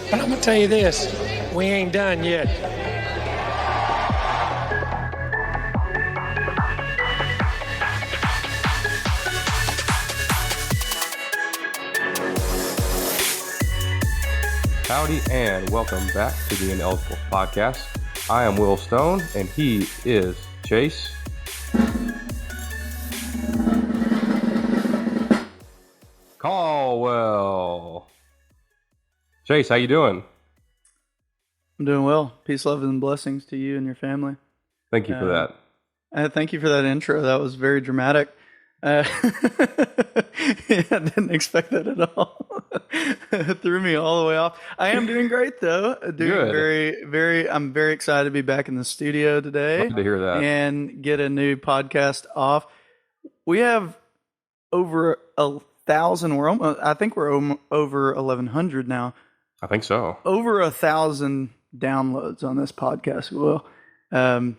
But I'm going to tell you this, we ain't done yet. Howdy and welcome back to the Ineligibles podcast. I am Will Stone and he is Chase. Caldwell. Chase, how you doing? I'm doing well. Peace, love, and blessings to you and your family. Thank you for that. Thank you for that intro. That was very dramatic. Yeah, I didn't expect that at all. It threw me all the way off. I am doing great though. Good. I'm very excited to be back in the studio today. Love to hear that. And get a new podcast off. We have over 1,000. I think we're over 1,100 now. I think so. Over 1,000 downloads on this podcast. Will. I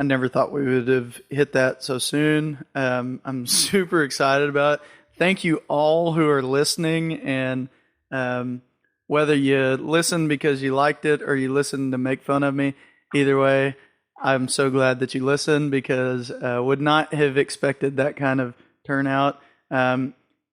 never thought we would have hit that so soon. I'm super excited about it. Thank you all who are listening, and whether you listen because you liked it or you listened to make fun of me, either way, I'm so glad that you listened because would not have expected that kind of turnout.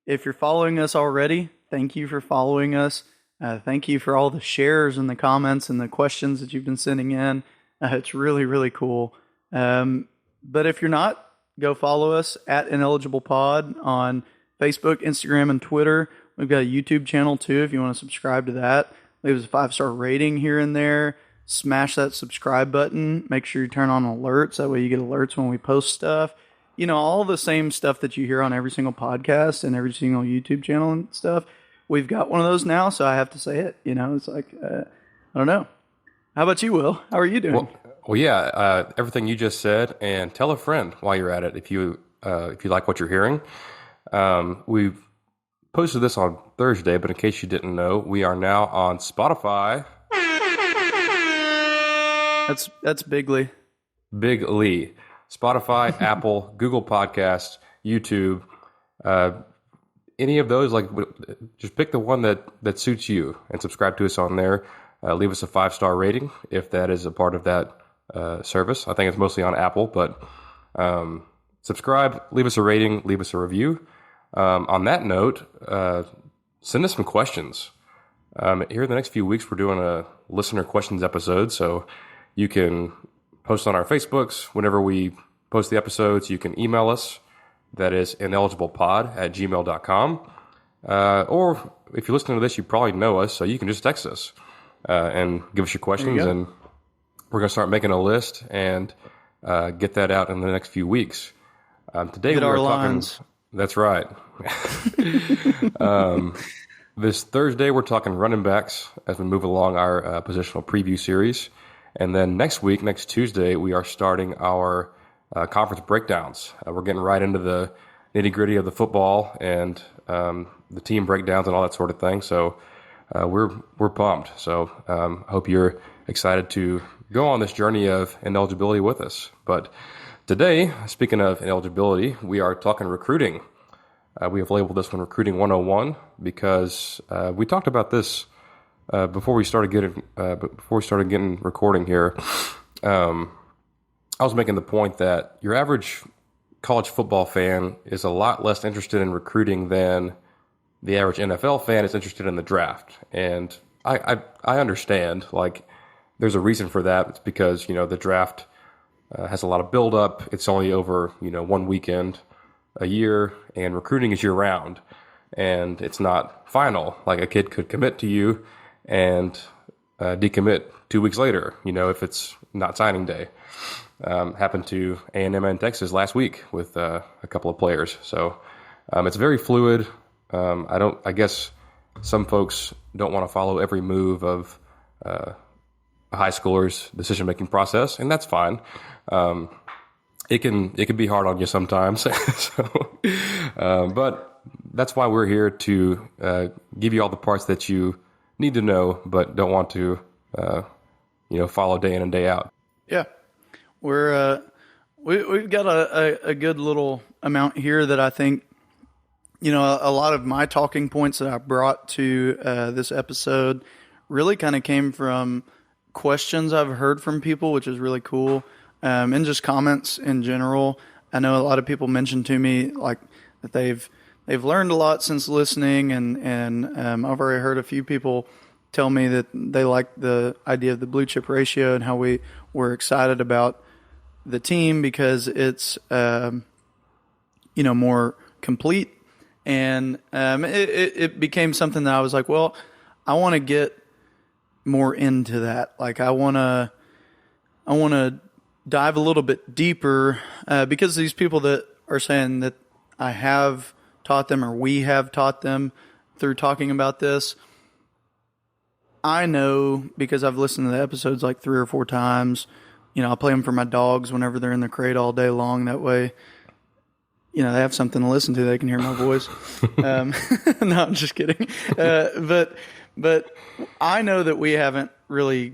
If you're following us already, thank you for following us. Thank you for all the shares and the comments and the questions that you've been sending in. It's really, really cool. But if you're not, go follow us at Ineligible Pod on Facebook, Instagram, and Twitter. We've got a YouTube channel too if you want to subscribe to that. Leave us a 5-star rating here and there. Smash that subscribe button. Make sure you turn on alerts. That way you get alerts when we post stuff. You know, all the same stuff that you hear on every single podcast and every single YouTube channel and stuff. We've got one of those now, so I have to say it. You know, it's like, I don't know. How about you, Will? How are you doing? Well, yeah, everything you just said, and tell a friend while you're at it if you like what you're hearing. We've posted this on Thursday, but in case you didn't know, we are now on Spotify. That's bigly. Bigly. Spotify, Apple, Google Podcasts, YouTube, any of those, like just pick the one that suits you and subscribe to us on there. Leave us a 5-star rating if that is a part of that service. I think it's mostly on Apple, but subscribe, leave us a rating, leave us a review. On that note, send us some questions. Here in the next few weeks, we're doing a listener questions episode, so you can post on our Facebooks whenever we post the episodes. You can email us. That is ineligiblepod@gmail.com. Or if you're listening to this, you probably know us, so you can just text us and give us your questions, and we're going to start making a list and get that out in the next few weeks. Today we're talking. Lines. That's right. This Thursday we're talking running backs as we move along our positional preview series, and then next week, next Tuesday, we are starting our conference breakdowns. We're getting right into the nitty-gritty of the football and the team breakdowns and all that sort of thing. So we're pumped. So I hope you're excited to go on this journey of ineligibility with us. But today, speaking of ineligibility, we are talking recruiting. We have labeled this one Recruiting 101 because we talked about this before we started getting recording here. I was making the point that your average college football fan is a lot less interested in recruiting than the average NFL fan is interested in the draft. And I understand, like, there's a reason for that. It's because, the draft has a lot of buildup. It's only over, one weekend a year, and recruiting is year round. And it's not final. Like, a kid could commit to you and decommit 2 weeks later, if it's not signing day. Happened to A&M and Texas last week with a couple of players. So it's very fluid. I guess some folks don't want to follow every move of a high schooler's decision-making process, and that's fine. It can be hard on you sometimes. But that's why we're here to give you all the parts that you need to know, but don't want to follow day in and day out. Yeah. We've got a good little amount here that I think a lot of my talking points that I brought to this episode really kind of came from questions I've heard from people, which is really cool, and just comments in general. I know a lot of people mentioned to me like that they've learned a lot since listening, and I've already heard a few people tell me that they like the idea of the blue chip ratio and how we were excited about the team because it's more complete. And it became something that I was like, well, I want to get more into that. Like I want to dive a little bit deeper because these people that are saying that I have taught them or we have taught them through talking about this, I know because I've listened to the episodes like 3 or 4 times. I'll play them for my dogs whenever they're in the crate all day long. That way, they have something to listen to. They can hear my voice. No, I'm just kidding. But I know that we haven't really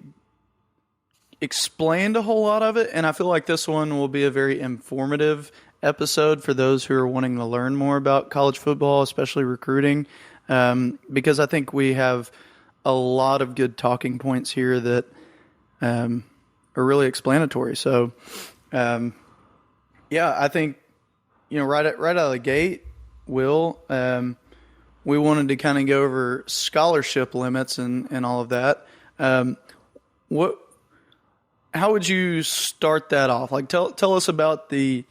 explained a whole lot of it, and I feel like this one will be a very informative episode for those who are wanting to learn more about college football, especially recruiting, because I think we have a lot of good talking points here that are really explanatory. So, I think right out of the gate, Will, we wanted to kind of go over scholarship limits and all of that. How would you start that off? Like, tell us about the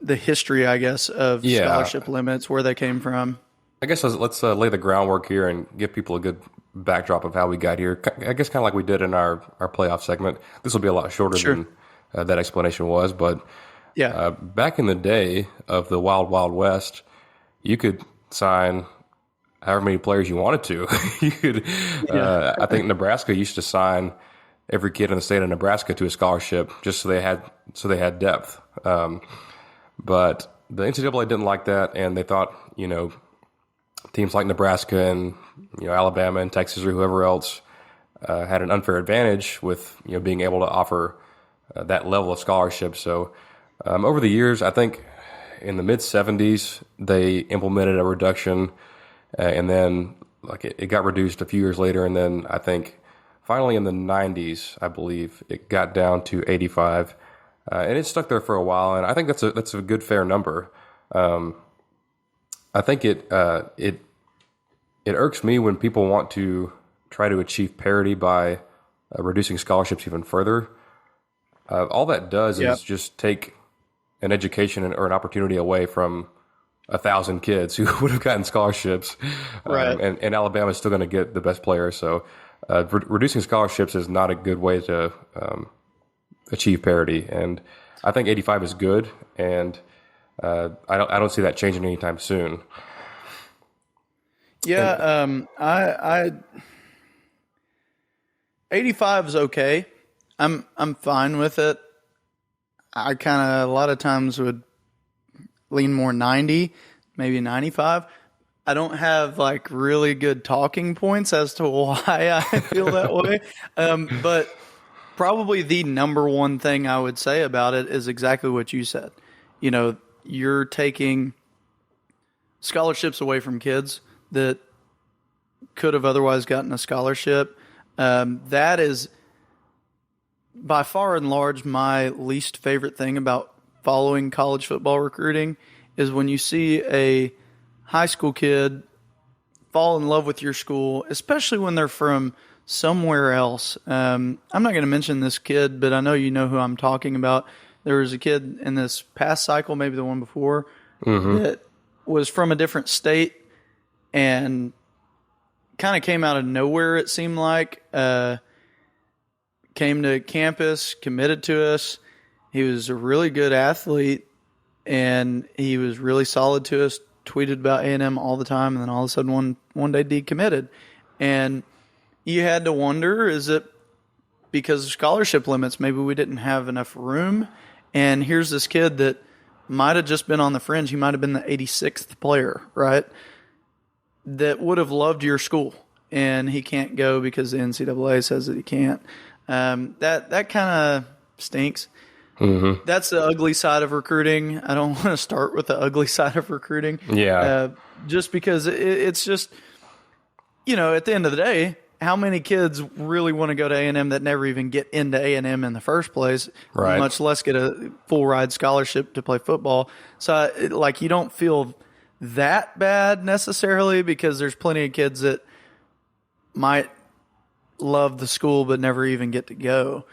history, I guess, of scholarship limits, where they came from. I guess let's lay the groundwork here and give people a good backdrop of how we got here. I guess kind of like we did in our playoff segment. This will be a lot shorter than that explanation was, but back in the day of the Wild Wild West, you could sign however many players you wanted to. You could. I think Nebraska used to sign every kid in the state of Nebraska to a scholarship just so they had depth. But the NCAA didn't like that, and they thought teams like Nebraska and Alabama and Texas or whoever else had an unfair advantage with being able to offer that level of scholarship. So over the years, I think in the mid '70s they implemented a reduction, and then it got reduced a few years later, and then I think finally in the '90s, I believe it got down to 85, and it stuck there for a while. And I think that's a good fair number. I think it irks me when people want to try to achieve parity by reducing scholarships even further. All that does is just take an education or an opportunity away from 1,000 kids who would have gotten scholarships, right? And Alabama is still going to get the best players. So reducing scholarships is not a good way to achieve parity. And I think 85 is good, and I don't see that changing anytime soon. Yeah, I 85 is okay. I'm fine with it. I kind of a lot of times would lean more 90, maybe 95. I don't have like really good talking points as to why I feel that way. But probably the number one thing I would say about it is exactly what you said. You're taking scholarships away from kids that could have otherwise gotten a scholarship. That is by far and large my least favorite thing about following college football recruiting is when you see a high school kid fall in love with your school, especially when they're from somewhere else. I'm not going to mention this kid, but I know you know who I'm talking about. There was a kid in this past cycle, maybe the one before, that was from a different state and kind of came out of nowhere, it seemed like. Came to campus, committed to us. He was a really good athlete, and he was really solid to us, tweeted about A&M all the time, and then all of a sudden one day decommitted. And you had to wonder, is it because of scholarship limits? Maybe we didn't have enough room. And here's this kid that might have just been on the fringe. He might have been the 86th player, right? That would have loved your school, and he can't go because the NCAA says that he can't. That kind of stinks. That's the ugly side of recruiting. I don't want to start with the ugly side of recruiting. Yeah. Just because it's just, at the end of the day, how many kids really want to go to A&M that never even get into A&M in the first place, Right. much less get a full ride scholarship to play football? So, you don't feel that bad necessarily, because there's plenty of kids that might love the school but never even get to go.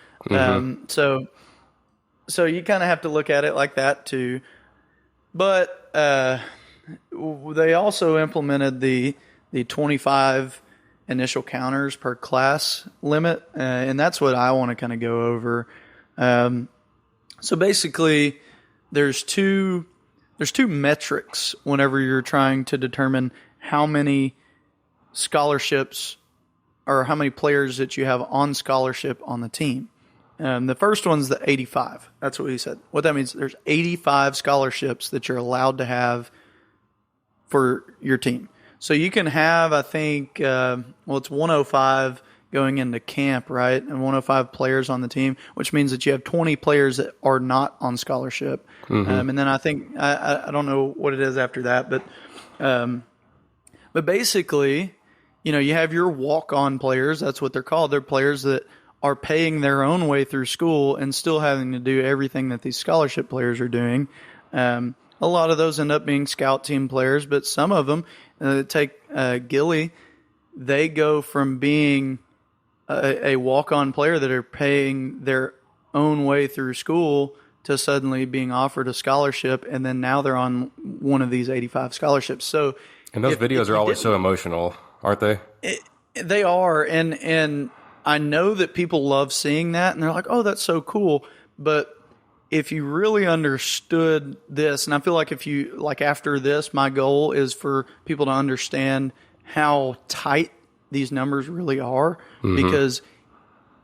So you kind of have to look at it like that too. But they also implemented the 25 initial counters per class limit, and that's what I want to kind of go over. So basically, there's two metrics whenever you're trying to determine how many scholarships or how many players that you have on scholarship on the team. The first one's the 85. That's what he said. What that means, there's 85 scholarships that you're allowed to have for your team. So you can have, I think, it's 105 going into camp, right? And 105 players on the team, which means that you have 20 players that are not on scholarship. And then I think, I don't know what it is after that, but basically, you have your walk-on players. That's what they're called. They're players that are paying their own way through school and still having to do everything that these scholarship players are doing. A lot of those end up being scout team players, but some of them, take Gilly, they go from being a walk-on player that are paying their own way through school to suddenly being offered a scholarship, and then now they're on one of these 85 scholarships. So, And those videos are always so emotional, aren't they? They are, and I know that people love seeing that, and they're like, oh, that's so cool. But if you really understood this, and I feel like after this, my goal is for people to understand how tight these numbers really are, because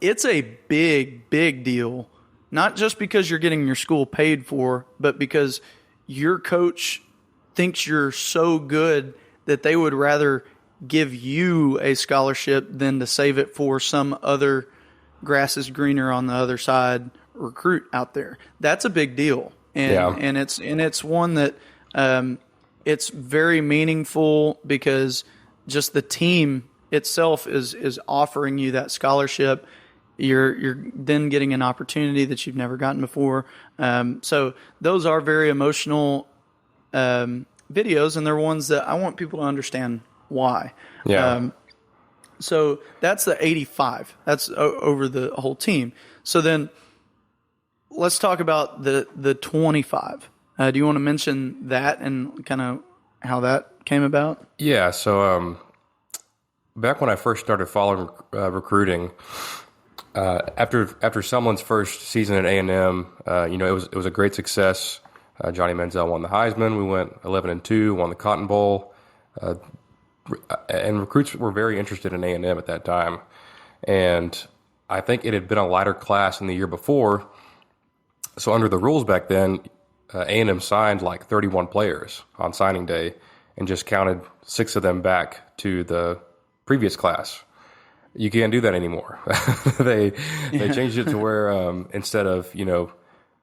it's a big, big deal. Not just because you're getting your school paid for, but because your coach thinks you're so good that they would rather give you a scholarship than to save it for some other grass is greener on the other side recruit out there. That's a big deal. And it's one that it's very meaningful, because just the team itself is offering you that scholarship. You're then getting an opportunity that you've never gotten before. So those are very emotional videos, and they're ones that I want people to understand why. Yeah. So that's the 85. That's over the whole team. So then let's talk about the 25. Do you want to mention that and kind of how that came about? Yeah. So back when I first started following recruiting, after someone's first season at A&M, it was a great success. Johnny Manziel won the Heisman. We went 11-2, won the Cotton Bowl. And recruits were very interested in A&M at that time. And I think it had been a lighter class in the year before. So under the rules back then, A&M signed like 31 players on signing day and just counted 6 of them back to the previous class. You can't do that anymore. They changed it to where instead of,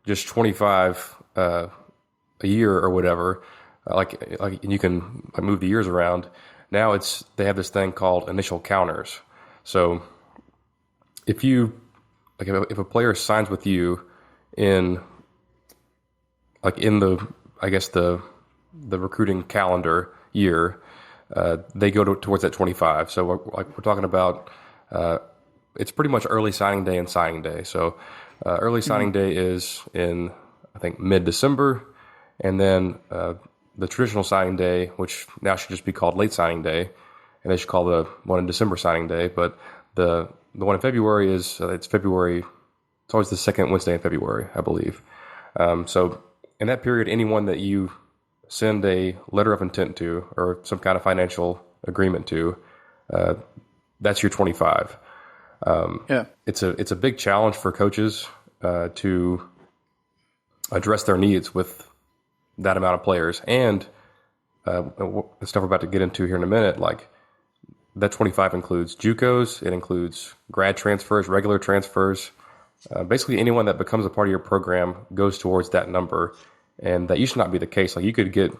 just 25 a year or whatever, like you can move the years around. Now they have this thing called initial counters. So if a player signs with you in the recruiting calendar year, they go towards that 25. So we're talking about it's pretty much early signing day and signing day. So early signing day is in, I think, mid-December, and then the traditional signing day, which now should just be called late signing day, and they should call the one in December signing day. But the one in February it's February. It's always the second Wednesday in February, I believe. So in that period, anyone that you send a letter of intent to or some kind of financial agreement to, that's your 25. It's a big challenge for coaches to address their needs with that amount of players, and the stuff we're about to get into here in a minute, like that 25 includes JUCOs, it includes grad transfers, regular transfers, basically anyone that becomes a part of your program goes towards that number, and that used to not be the case. Like you could get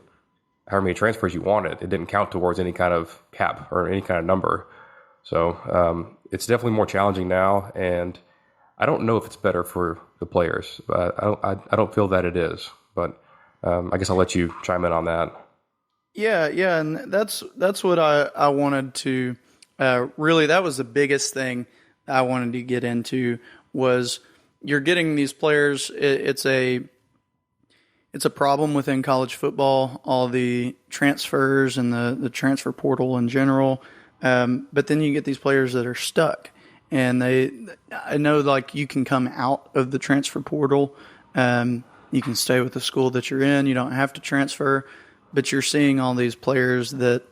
however many transfers you wanted. It didn't count towards any kind of cap or any kind of number. So it's definitely more challenging now, and I don't know if it's better for the players. I don't feel that it is, but I guess I'll let you chime in on that. Yeah, and that's what I wanted to really. That was the biggest thing I wanted to get into was you're getting these players. It's a problem within college football, all the transfers and the transfer portal in general. But then you get these players that are stuck, and I know like you can come out of the transfer portal. You can stay with the school that you're in. You don't have to transfer, but you're seeing all these players that,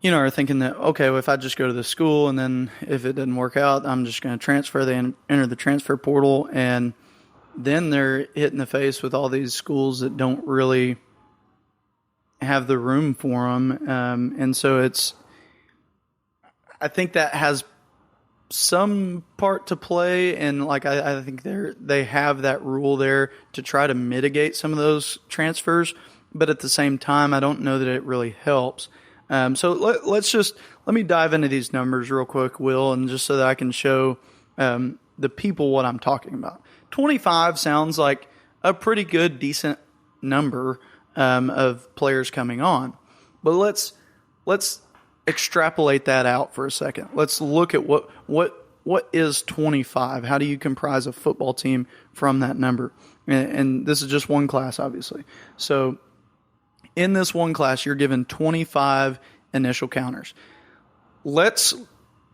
are thinking that, okay, well, if I just go to the school and then if it doesn't work out, I'm just going to transfer. They enter the transfer portal, and then they're hit in the face with all these schools that don't really have the room for them. And so I think that has some part to play. And like, I think they have that rule there to try to mitigate some of those transfers. But at the same time, I don't know that it really helps. So let me dive into these numbers real quick, Will, and just so that I can show the people what I'm talking about. 25 sounds like a pretty good, decent number of players coming on. But let's extrapolate that out for a second. Let's look at what is 25? How do you comprise a football team from that number? And this is just one class, obviously. So in this one class, you're given 25 initial counters. Let's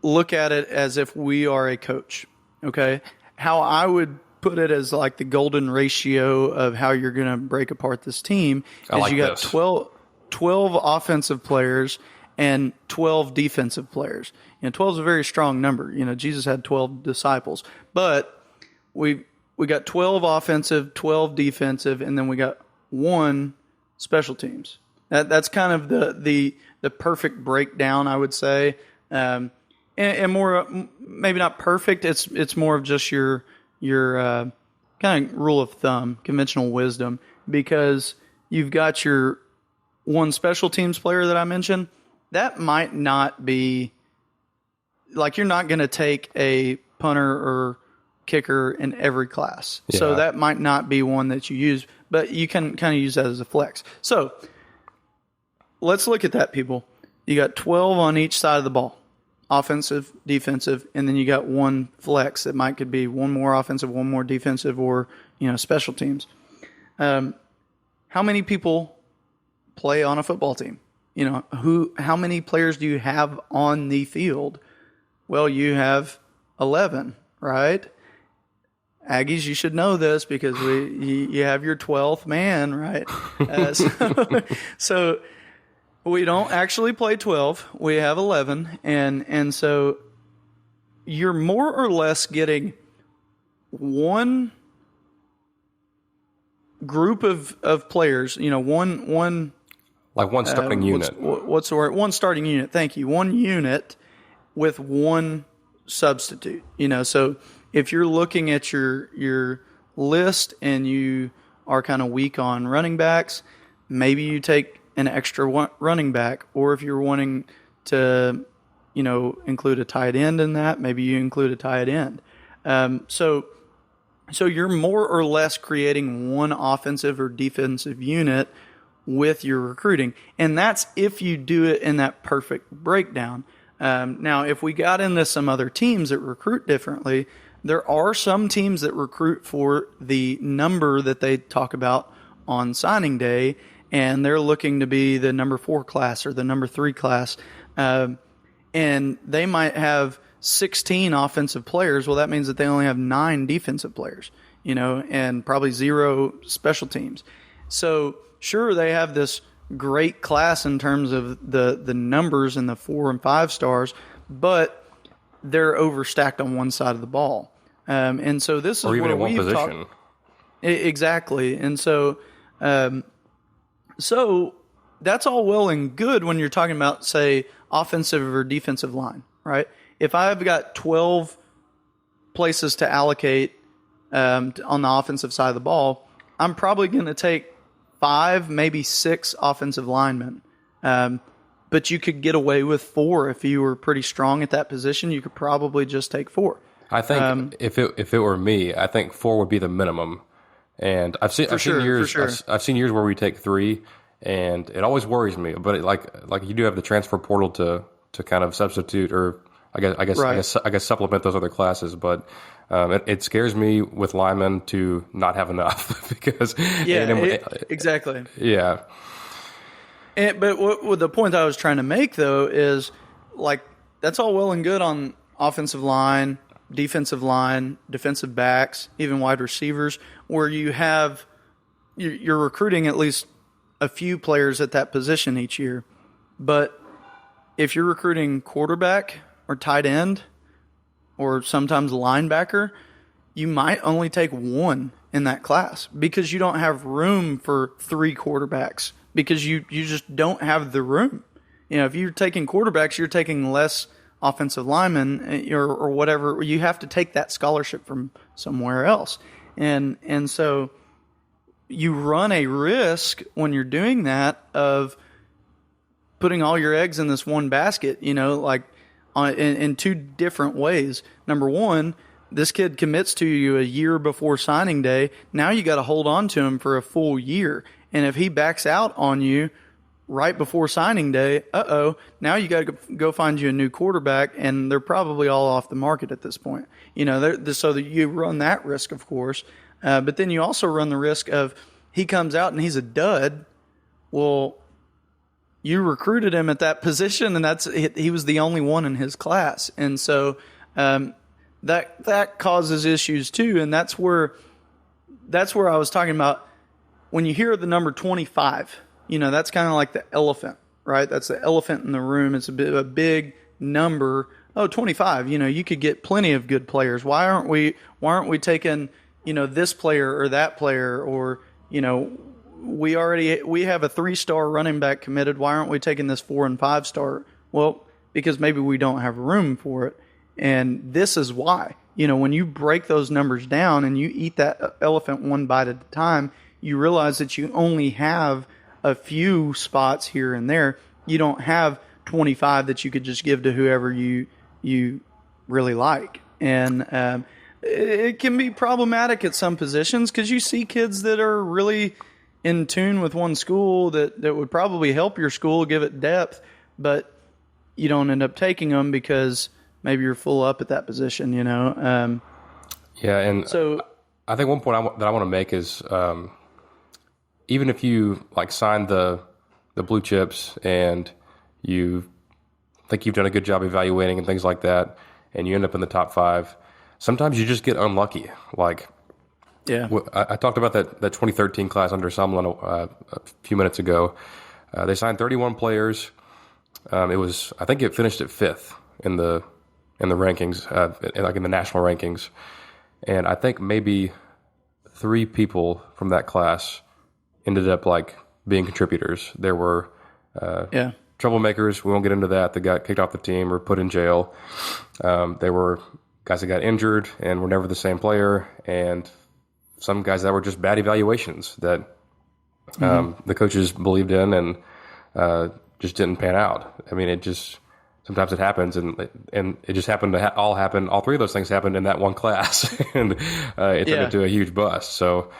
look at it as if we are a coach, okay? How I would put it as like the golden ratio of how you're going to break apart this team is you got 12 offensive players and 12 defensive players. 12 is a very strong number. Jesus had 12 disciples. But we got 12 offensive, 12 defensive, and then we got one special teams. That's kind of the perfect breakdown, I would say, and more maybe not perfect. It's more of just your kind of rule of thumb, conventional wisdom, because you've got your one special teams player that I mentioned. That might not be like you're not going to take a punter or kicker in every class, so that might not be one that you use. But you can kind of use that as a flex. So let's look at that, people. You got 12 on each side of the ball, offensive, defensive, and then you got one flex that could be one more offensive, one more defensive, or special teams. How many people play on a football team? How many players do you have on the field? Well, you have 11, right? Aggies, you should know this because you have your 12th man, right? So we don't actually play 12. We have 11. And so you're more or less getting one group of players, one like one starting unit. What's the word? One starting unit. Thank you. One unit with one substitute. So if you're looking at your list and you are kind of weak on running backs, maybe you take an extra running back. Or if you're wanting to, include a tight end in that, maybe you include a tight end. So you're more or less creating one offensive or defensive unit with your recruiting. And that's if you do it in that perfect breakdown. Now, if we got into some other teams that recruit differently, there are some teams that recruit for the number that they talk about on signing day, and they're looking to be the number 4 class or the number 3 class. And they might have 16 offensive players. Well, that means that they only have 9 defensive players, and probably 0 special teams. So sure, they have this great class in terms of the numbers and the 4 and 5 stars, but they're overstacked on one side of the ball. And so this is or even where in one we've position. Exactly. And so that's all well and good when you're talking about, say, offensive or defensive line, right? If I've got 12 places to allocate on the offensive side of the ball, I'm probably going to take 5, maybe 6 offensive linemen. But you could get away with 4 if you were pretty strong at that position. You could probably just take 4. I think if it were me, I think 4 would be the minimum. And I've seen years where we take 3, and it always worries me. But like you do have the transfer portal to kind of substitute, or I guess supplement those other classes. But it scares me with linemen to not have enough because exactly. Yeah. But what the point I was trying to make, though, is like that's all well and good on offensive line, defensive line, defensive backs, even wide receivers, where you're recruiting at least a few players at that position each year. But if you're recruiting quarterback or tight end or sometimes linebacker, you might only take 1 in that class because you don't have room for 3 quarterbacks. Because you just don't have the room. If you're taking quarterbacks, you're taking less offensive linemen or whatever. You have to take that scholarship from somewhere else. And so you run a risk when you're doing that of putting all your eggs in this one basket, in 2 different ways. Number one, this kid commits to you a year before signing day. Now you got to hold on to him for a full year. And if he backs out on you right before signing day, now you got to go find you a new quarterback, and they're probably all off the market at this point. So that you run that risk, of course. But then you also run the risk of he comes out and he's a dud. Well, you recruited him at that position, and he was the only one in his class. And so that causes issues too, and that's where I was talking about. When you hear the number 25, that's kind of like the elephant, right? That's the elephant in the room. It's a big number. Oh, 25. You could get plenty of good players. Why aren't we taking, this player or that player, or, we have a 3-star running back committed. Why aren't we taking this 4 and 5-star? Well, because maybe we don't have room for it. And this is why, when you break those numbers down and you eat that elephant one bite at a time, you realize that you only have a few spots here and there. You don't have 25 that you could just give to whoever you really like. And it can be problematic at some positions because you see kids that are really in tune with one school that would probably help your school, give it depth, but you don't end up taking them because maybe you're full up at that position, and so I think one point that I want to make is even if you sign the blue chips and you think you've done a good job evaluating and things like that, and you end up in the top 5, sometimes you just get unlucky. I talked about that 2013 class under Sumlin a few minutes ago. They signed 31 players. I think it finished at 5th in the rankings, in the national rankings, and I think maybe 3 people from that class ended up being contributors. There were troublemakers. We won't get into that. That got kicked off the team or put in jail. There were guys that got injured and were never the same player, and some guys that were just bad evaluations that the coaches believed in and just didn't pan out. I mean, sometimes it happens, and it just happened to all happen. All 3 of those things happened in that one class, and it turned into a huge bust. So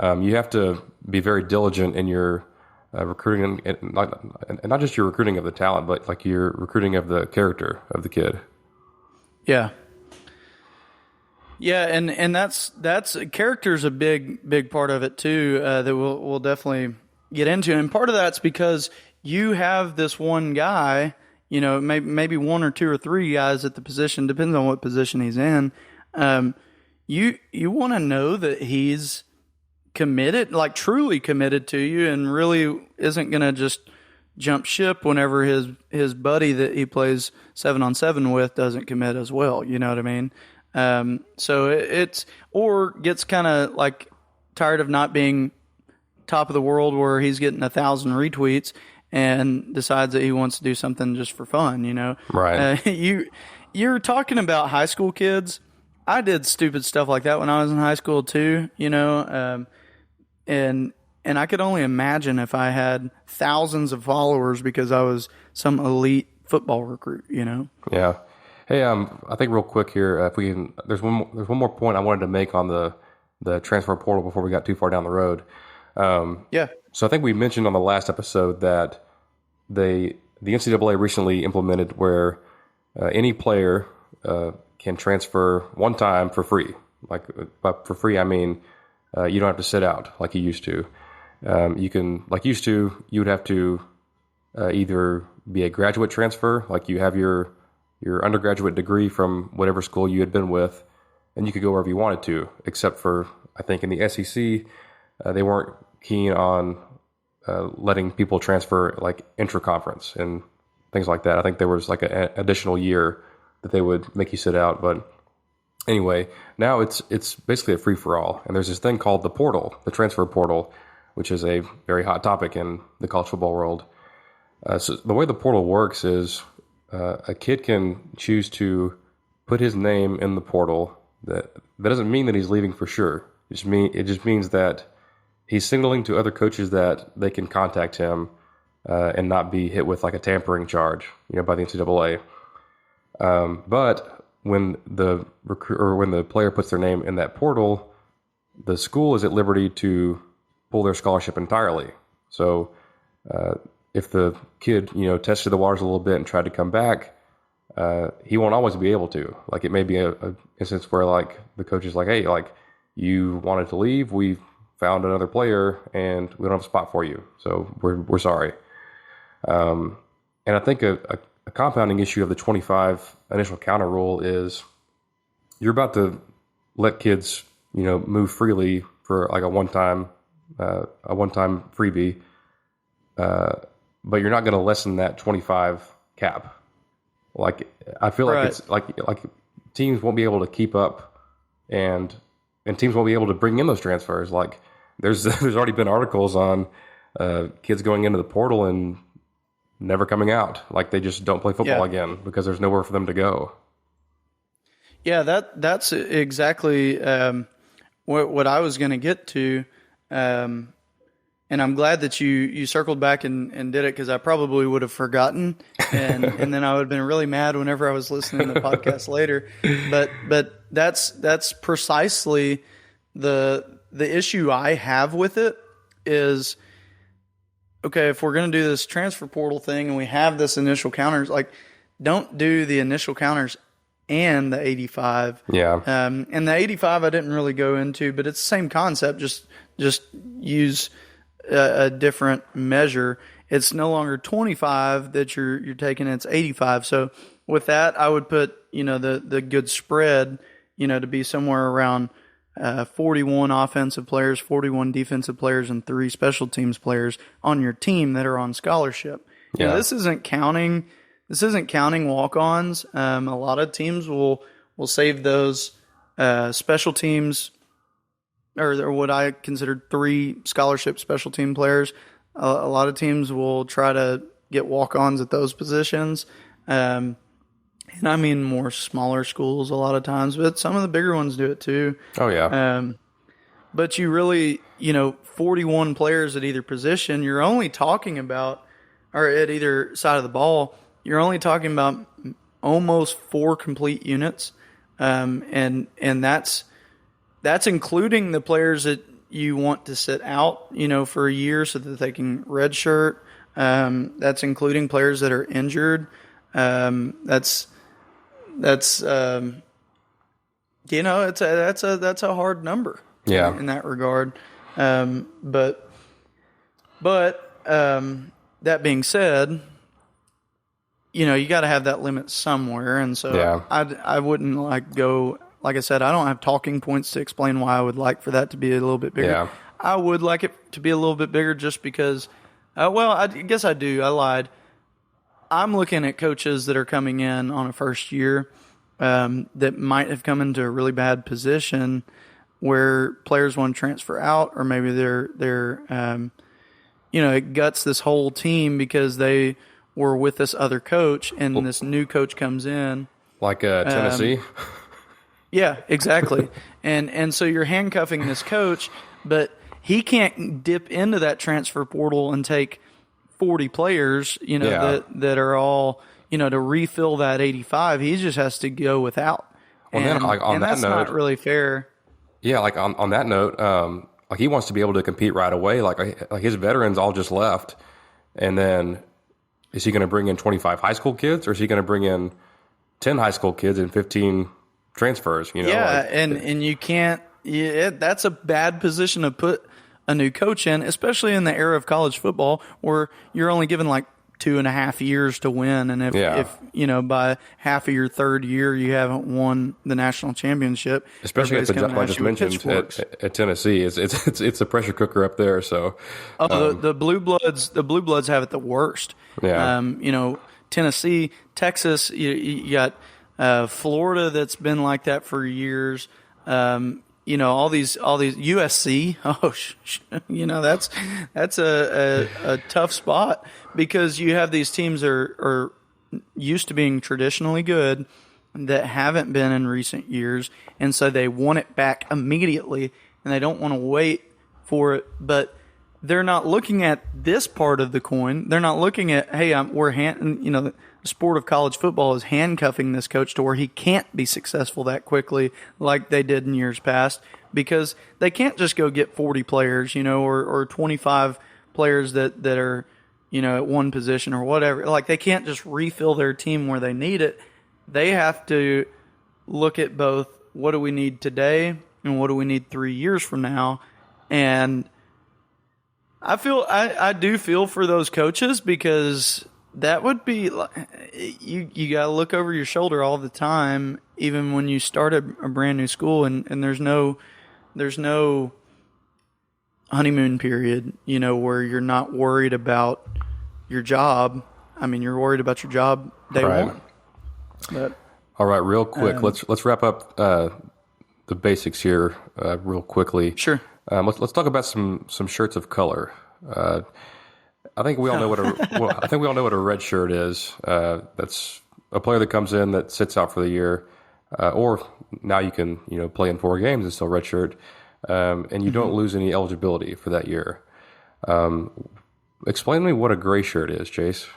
you have to be very diligent in your recruiting, and not just your recruiting of the talent, but your recruiting of the character of the kid. Yeah. Yeah, and that's character's a big part of it too, that we'll definitely get into. And part of that's because you have this one guy, maybe 1 or 2 or 3 guys at the position, depends on what position he's in. You want to know that he's committed, truly committed to you, and really isn't going to just jump ship whenever his buddy that he plays 7-on-7 with doesn't commit as well. You know what I mean? So it's, or gets kind of tired of not being top of the world where he's getting 1,000 retweets and decides that he wants to do something just for fun, Right. You're talking about high school kids. I did stupid stuff like that when I was in high school too, and I could only imagine if I had thousands of followers because I was some elite football recruit, Yeah. Hey, I think real quick here, if we can, there's one more point I wanted to make on the transfer portal before we got too far down the road. Yeah. So I think we mentioned on the last episode that the NCAA recently implemented where any player can transfer one time for free. Like, but for free, I mean you don't have to sit out like you used to. You can, like used to, you would have to either be a graduate transfer, like you have your undergraduate degree from whatever school you had been with, and you could go wherever you wanted to, except for, I think in the SEC, they weren't keen on letting people transfer like intra-conference and things like that. I think there was like an additional year that they would make you sit out. But anyway, now it's basically a free-for-all. And there's this thing called the portal, the transfer portal, which is a very hot topic in the college football world. So the way the portal works is a kid can choose to put his name in the portal. That doesn't mean that he's leaving for sure. It just means that he's signaling to other coaches that they can contact him and not be hit with like a tampering charge, by the NCAA. But when the when the player puts their name in that portal, the school is at liberty to pull their scholarship entirely. So if the kid, tested the waters a little bit and tried to come back, he won't always be able to. Like, it may be a instance where like the coach is like, hey, like, you wanted to leave, we found another player and we don't have a spot for you, so we're sorry. And I think a compounding issue of the 25 initial counter rule is you're about to let kids, move freely for like a one-time freebie, but you're not going to lessen that 25 cap. Like, I feel like it's like teams won't be able to keep up, and teams won't be able to bring in those transfers. Like, there's already been articles on kids going into the portal and never coming out. Like, they just don't play football again because there's nowhere for them to go. Yeah, that's exactly what I was going to get to. And I'm glad that you circled back and did it, because I probably would have forgotten, and then I would have been really mad whenever I was listening to the podcast later. But that's precisely the issue I have with it is, okay, if we're going to do this transfer portal thing and we have this initial counters, like, don't do the initial counters and the 85. Yeah. And the 85 I didn't really go into, but it's the same concept. Just use a different measure. It's no longer 25 that you're taking, it's 85. So with that, I would put, the good spread, to be somewhere around 41 offensive players, 41 defensive players, and 3 special teams players on your team that are on scholarship. Yeah. This isn't counting walk-ons. A lot of teams will save those special teams, or what I consider 3 scholarship special team players. A lot of teams will try to get walk-ons at those positions. And I mean more smaller schools a lot of times, but some of the bigger ones do it too. Oh, yeah. But you really, 41 players at either position, you're only talking about, or at either side of the ball, you're only talking about almost 4 complete units. And that's including the players that you want to sit out, for a year so that they can redshirt. That's including players that are injured. That's that's a hard number. Yeah. In that regard. But that being said, you got to have that limit somewhere, and so I wouldn't go. Like I said, I don't have talking points to explain why I would like for that to be a little bit bigger. Yeah. I would like it to be a little bit bigger just because, I guess I do. I lied. I'm looking at coaches that are coming in on a first year that might have come into a really bad position where players want to transfer out, or maybe they're it guts this whole team because they were with this other coach and this new coach comes in. Like Tennessee? Yeah, exactly. And so you're handcuffing this coach, but he can't dip into that transfer portal and take 40 players, that are all, to refill that 85. He just has to go without. Well, And, then, like, on and that that's note, not really fair. yeah, like on that note, like he wants to be able to compete right away. Like his veterans all just left, and then is he going to bring in 25 high school kids, or is he going to bring in 10 high school kids and 15 transfers? Yeah, and you can't. Yeah, that's a bad position to put a new coach in, especially in the era of college football where you're only given like 2.5 years to win, and if by half of your third year you haven't won the national championship, especially at the job I just mentioned at Tennessee, it's a pressure cooker up there. So, the blue bloods have it the worst. Yeah, Tennessee, Texas, you got Florida that's been like that for years. All these USC. That's a tough spot because you have these teams are used to being traditionally good that haven't been in recent years, and so they want it back immediately, and they don't want to wait for it. But they're not looking at this part of the coin. They're not looking at, hey, the sport of college football is handcuffing this coach to where he can't be successful that quickly like they did in years past, because they can't just go get 40 players, or 25 players that are, at one position or whatever. Like, they can't just refill their team where they need it. They have to look at both what do we need today and what do we need 3 years from now. And I do feel for those coaches, because that would be you got to look over your shoulder all the time, even when you start a brand new school, and there's no honeymoon period, where you're not worried about your job. I mean, you're worried about your job day one. But, all right, real quick, let's wrap up the basics here real quickly. Sure. Let's talk about some shirts of color. I think we all know what a red shirt is. That's a player that comes in that sits out for the year, or now you can play in 4 games and still red shirt, and you don't lose any eligibility for that year. Explain to me what a gray shirt is, Chase.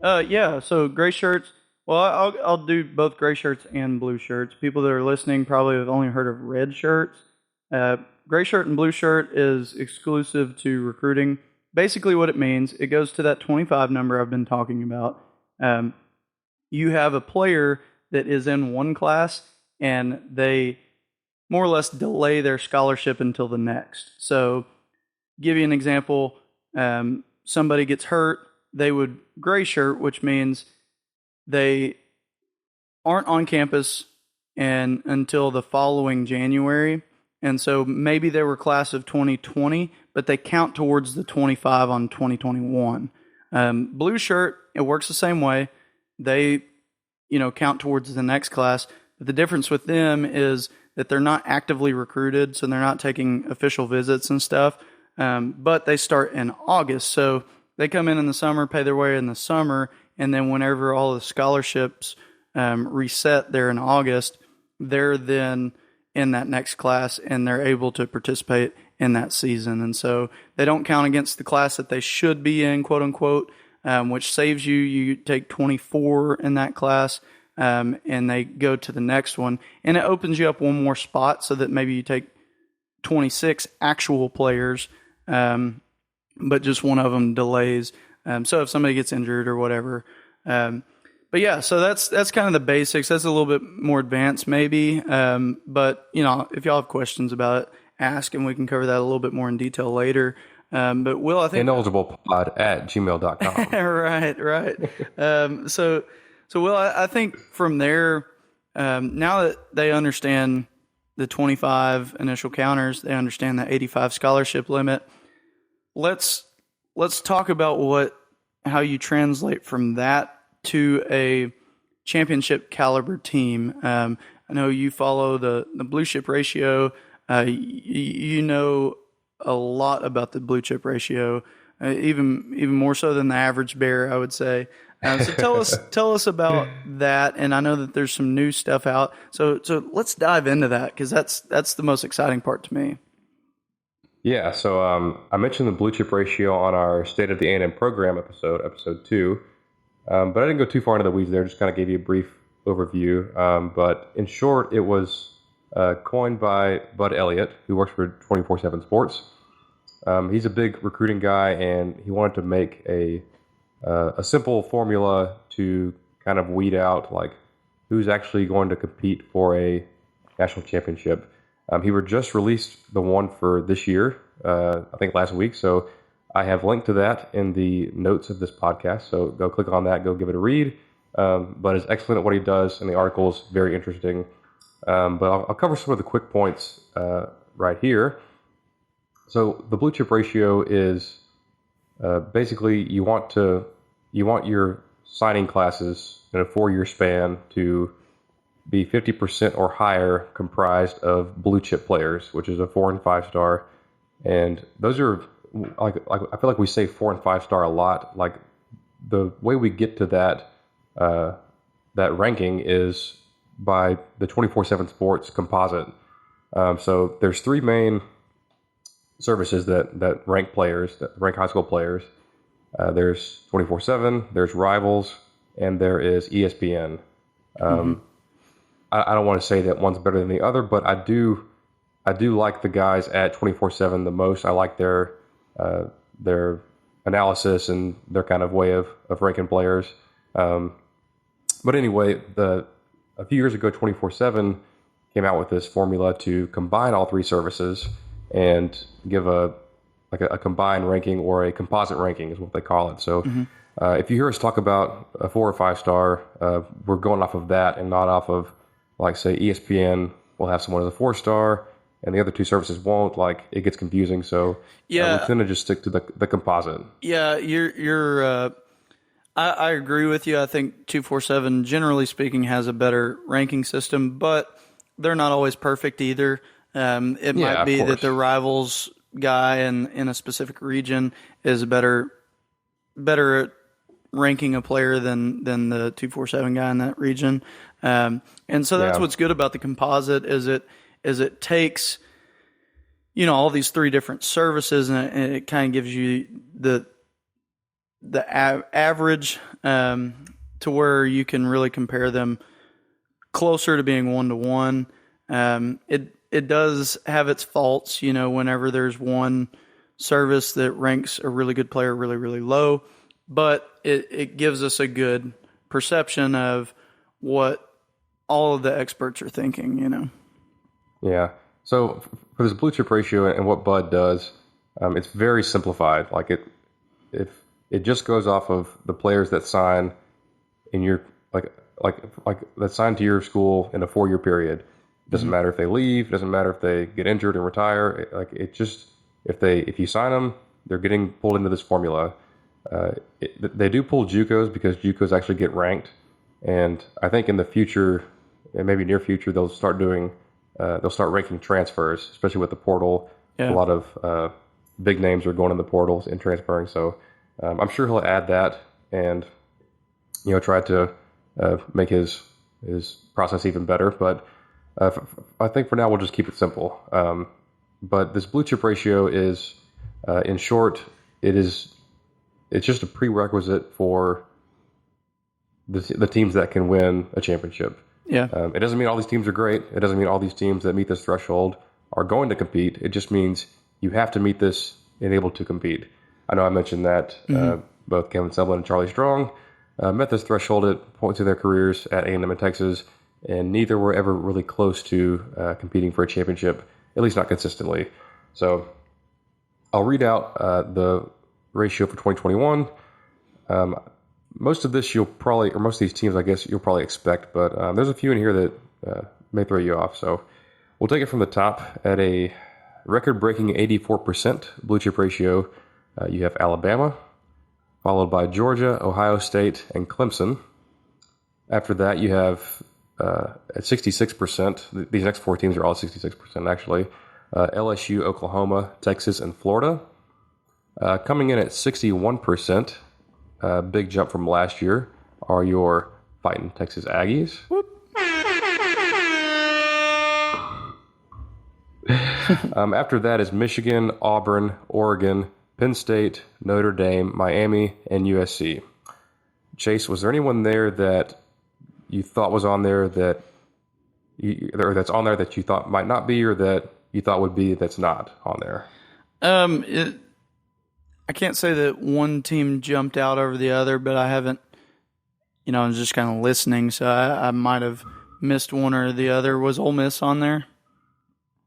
Yeah. So gray shirts. Well, I'll do both gray shirts and blue shirts. People that are listening probably have only heard of red shirts. Gray shirt and blue shirt is exclusive to recruiting. Basically what it means, it goes to that 25 number I've been talking about. You have a player that is in one class, and they more or less delay their scholarship until the next. So, give you an example, somebody gets hurt, they would gray shirt, which means they aren't on campus until the following January. And so maybe they were class of 2020, but they count towards the 25 on 2021. Blue shirt, it works the same way. They, count towards the next class. But the difference with them is that they're not actively recruited, so they're not taking official visits and stuff. But they start in August. So they come in the summer, pay their way in the summer, and then whenever all the scholarships reset there in August, they're then in that next class, and they're able to participate in that season. And so they don't count against the class that they should be in, quote unquote, which saves you. You take 24 in that class, and they go to the next one. And it opens you up one more spot so that maybe you take 26 actual players, but just one of them delays. So if somebody gets injured or whatever. But yeah, so that's kind of the basics. That's a little bit more advanced maybe. But, if y'all have questions about it, ask, and we can cover that a little bit more in detail later. But Will, I think... Inaligiblepod@gmail.com. Right. So Will, I think from there, now that they understand the 25 initial counters, they understand the 85 scholarship limit, let's talk about how you translate from that to a championship caliber team. I know you follow the blue chip ratio. You know a lot about the blue chip ratio, even more so than the average bear, I would say. So tell us about that. And I know that there's some new stuff out. So let's dive into that, because that's the most exciting part to me. Yeah, so I mentioned the blue chip ratio on our State of the A&M program episode 2, but I didn't go too far into the weeds there. Just kind of gave you a brief overview. But in short, it was coined by Bud Elliot, who works for 24/7 Sports. He's a big recruiting guy, and he wanted to make a simple formula to kind of weed out like who's actually going to compete for a national championship. He just released the one for this year, I think last week. So I have linked to that in the notes of this podcast. So go click on that, go give it a read. But it's excellent at what he does, and the article is very interesting. But I'll cover some of the quick points right here. So the blue chip ratio is basically you want your signing classes in a 4-year span to be 50% or higher comprised of blue chip players, which is a 4 and 5 star. And those are like I feel like we say 4 and 5 star a lot. Like the way we get to that ranking is by the 24/7 Sports composite. So there's 3 main services that rank players, that rank high school players. There's 24/7, there's Rivals, and there is ESPN. I don't want to say that one's better than the other, but I do like the guys at 24/7 the most. I like their analysis and their kind of way of ranking players. But anyway, a few years ago, 24/7 came out with this formula to combine all 3 services and give a combined ranking, or a composite ranking is what they call it. So if you hear us talk about a 4 or 5 star, we're going off of that and not off of, like, say, ESPN will have someone as a 4 star and the other 2 services won't. Like, it gets confusing. So we tend to just stick to the composite. Yeah, I agree with you. I think 247, generally speaking, has a better ranking system, but they're not always perfect either. It might be that the Rivals guy in a specific region is better at ranking a player than the 247 guy in that region. And so that's what's good about the composite is it takes, all these 3 different services, and it kind of gives you the average to where you can really compare them closer to being 1-to-1. It does have its faults, whenever there's one service that ranks a really good player really, really low, but it gives us a good perception of what all of the experts are thinking, Yeah. So for this blue chip ratio and what Bud does, it's very simplified. Like it just goes off of the players that sign in your like that sign to your school in a 4-year period. It doesn't matter if they leave. It doesn't matter if they get injured and retire. If you sign them, they're getting pulled into this formula. They do pull JUCOs because JUCOs actually get ranked, and I think in the future, and maybe near future, they'll start ranking transfers, especially with the portal. Yeah. A lot of big names are going in the portals and transferring. So I'm sure he'll add that and try to make his process even better. But I think for now we'll just keep it simple. But this blue chip ratio is, in short, it's just a prerequisite for the teams that can win a championship. Yeah. It doesn't mean all these teams are great. It doesn't mean all these teams that meet this threshold are going to compete. It just means you have to meet this and able to compete. I know I mentioned that both Kevin Semblin and Charlie Strong met this threshold at points in their careers at A&M and Texas, and neither were ever really close to competing for a championship, at least not consistently. So I'll read out the ratio for 2021. Most of this most of these teams, I guess, you'll probably expect, but there's a few in here that may throw you off. So we'll take it from the top. At a record-breaking 84% blue chip ratio, you have Alabama, followed by Georgia, Ohio State, and Clemson. After that, you have at 66%, these next 4 teams are all 66% actually, LSU, Oklahoma, Texas, and Florida. Coming in at 61%, big jump from last year, are your Fighting Texas Aggies. Whoop. After that is Michigan, Auburn, Oregon, Penn State, Notre Dame, Miami, and USC. Chase, was there anyone there that you thought was on there that or that's on there that you thought might not be, or that you thought would be that's not on there? I can't say that one team jumped out over the other, but I haven't, I was just kind of listening, so I might have missed one or the other. Was Ole Miss on there?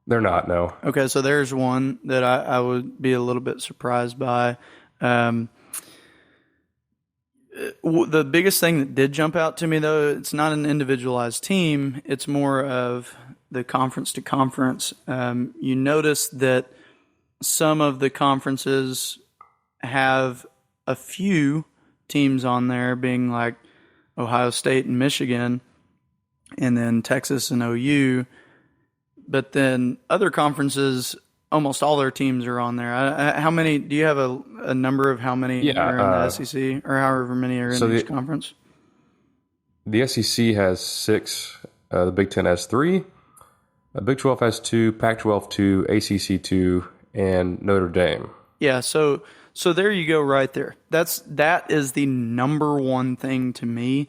They're not, no. Okay, so there's one that I would be a little bit surprised by. The biggest thing that did jump out to me, though, it's not an individualized team. It's more of the conference to conference. You notice that some of the conferences have a few teams on there, being like Ohio State and Michigan, and then Texas and OU. But then other conferences, almost all their teams are on there. How many? Do you have a number of how many are in the SEC, or however many are in each conference? The SEC has 6. The Big Ten has 3. Big 12 has 2. Pac-12 2. ACC 2, and Notre Dame. Yeah. So there you go, right there. That is the number one thing to me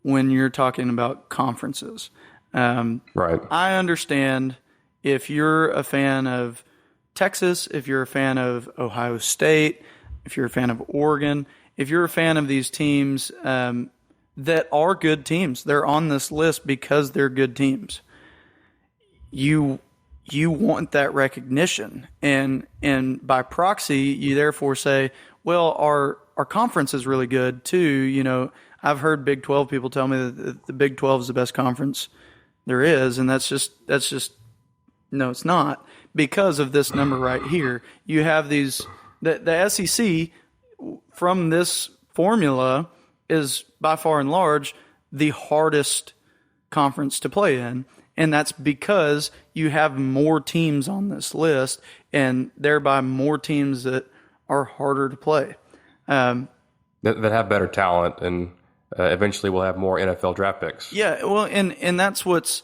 when you're talking about conferences. Right. I understand if you're a fan of Texas, if you're a fan of Ohio State, if you're a fan of Oregon, if you're a fan of these teams that are good teams, they're on this list because they're good teams. You want that recognition, and by proxy, you therefore say, well, our conference is really good too. I've heard Big 12 people tell me that the Big 12 is the best conference there is, and that's just no, it's not, because of this number right here. You have these the SEC from this formula is by far and large the hardest conference to play in, and that's because you have more teams on this list, and thereby more teams that are harder to play. That have better talent, and eventually we'll have more NFL draft picks. Yeah, well, and that's what's